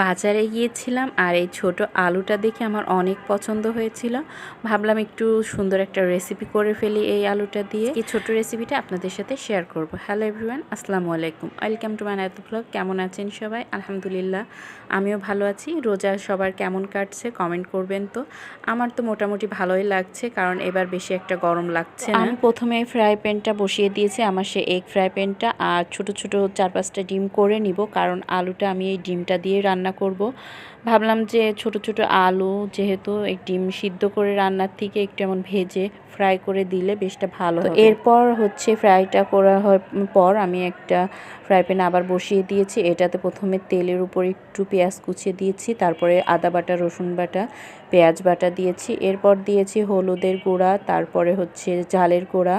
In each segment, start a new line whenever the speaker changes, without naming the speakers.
বাজারে গিয়েছিলাম আর এই ছোট আলুটা দেখে আমার অনেক পছন্দ হয়েছিল। ভাবলাম একটু সুন্দর একটা রেসিপি করে ফেলি এই আলুটা দিয়ে। এই ছোট রেসিপিটা আপনাদের সাথে শেয়ার করব। হ্যালো এভরিওয়ান, আসসালামু আলাইকুম, welcome to my night blog. কেমন আছেন সবাই? আলহামদুলিল্লাহ আমিও ভালো আছি। রোজা সবার কেমন কাটছে কমেন্ট করবেন। তো আমার তো মোটামুটি ভালোই লাগছে, কারণ এবার বেশি একটা গরম লাগছে না। আমি প্রথমে ফ্রাই প্যানটা বসিয়ে দিয়েছি, আমার সে এগ ফ্রাই প্যানটা, আর ছোট ছোট 4-5টা ডিম করে নিব, কারণ আলুটা আমি এই ডিমটা দিয়ে রান্না করব। ভাবলাম যে ছোট ছোট আলু যেহেতু এই ডিম সিদ্ধ করে রান্নার থেকে একটু এমন ভেজে ফ্রাই করে দিলে বেশটা ভালো হবে। এরপর হচ্ছে ফ্রাইটা করা হয় পর আমি একটা ফ্রাই প্যান আবার বসিয়ে দিয়েছি। এটাতে প্রথমে তেলের উপর একটু পেঁয়াজ কুচিয়ে দিয়েছি, তারপরে আদা বাটা, রসুন বাটা, পেঁয়াজ বাটা দিয়েছি। এরপর দিয়েছি হলুদের গুঁড়া, তারপরে হচ্ছে ঝালের গুঁড়া,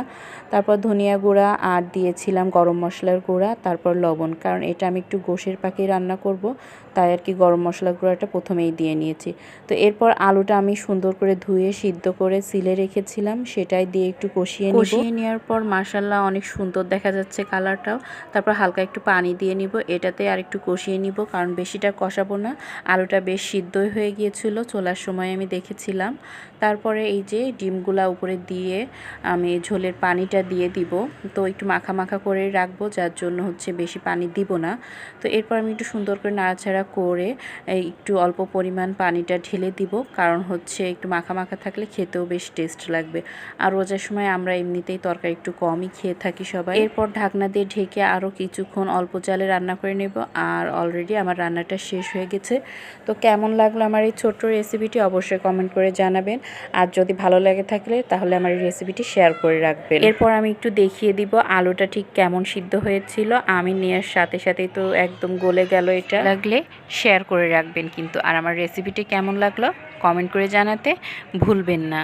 তারপর ধনিয়া গুঁড়া, আর দিয়েছিলাম গরম মশলার গুঁড়া, তারপর লবণ। কারণ এটা আমি একটু গোশের পাখি রান্না করব, তাই আর কি গরম মশলা গুঁড়াটা প্রথমেই দিয়ে নিয়েছি। তো এরপর আলুটা আমি সুন্দর করে ধুয়ে সিদ্ধ করে সিলে রেখেছিলাম, সেটাই দিয়ে একটু কষিয়ে নেওয়ার পর মাশাআল্লাহ অনেক সুন্দর দেখা যাচ্ছে কালারটাও। তারপর হালকা একটু পানি দিয়ে নিব, এটাতে আর একটু কষিয়ে নিব, কারণ বেশিটা কষাবো না। আলুটা বেশ সিদ্ধই হয়ে গিয়েছিল চলার সময় আমি দেখেছিলাম। তারপরে এই যে ডিমগুলা উপরে দিয়ে আমি ঝোলের পানিটা দিয়ে দিব। তো একটু মাখা মাখা করে রাখবো, যার জন্য হচ্ছে বেশি পানি দিব না। তো এরপর আমি একটু সুন্দর করে নাড়াচাড়া করে একটু অল্প পরিমাণ পানিটা ঢেলে দিব, কারণ হচ্ছে একটু মাখা মাখা থাকলে খেতেও বেশ টেস্ট লাগবে। আর রোজার সময় আমরা এমনিতেই তরকারি একটু কমই খেয়ে থাকি সবাই। এরপর ঢাকনা দিয়ে ঢেকে আরও কিছুক্ষণ অল্প জালে রান্না করে নেব। আর অলরেডি আমার রান্নাটা শেষ হয়ে গেছে। তো কেমন লাগলো আমার এই ছোট্ট রেসিপিটি অবশ্যই কমেন্ট করে জানাবেন। আর যদি ভালো লাগে থাকলে তাহলে আমার এই রেসিপিটি শেয়ার করে রাখবেন। এরপর আমি একটু দেখিয়ে দিব আলুটা ঠিক কেমন সিদ্ধ হয়েছিল। আমি নেওয়ার সাথে সাথেই তো একদম গলে গেল। এটা লাগলে শেয়ার করে রাখবেন কিন্তু। আর আমার রেসিপিটি কেমন লাগলো কমেন্ট করে জানাতে ভুলবেন না।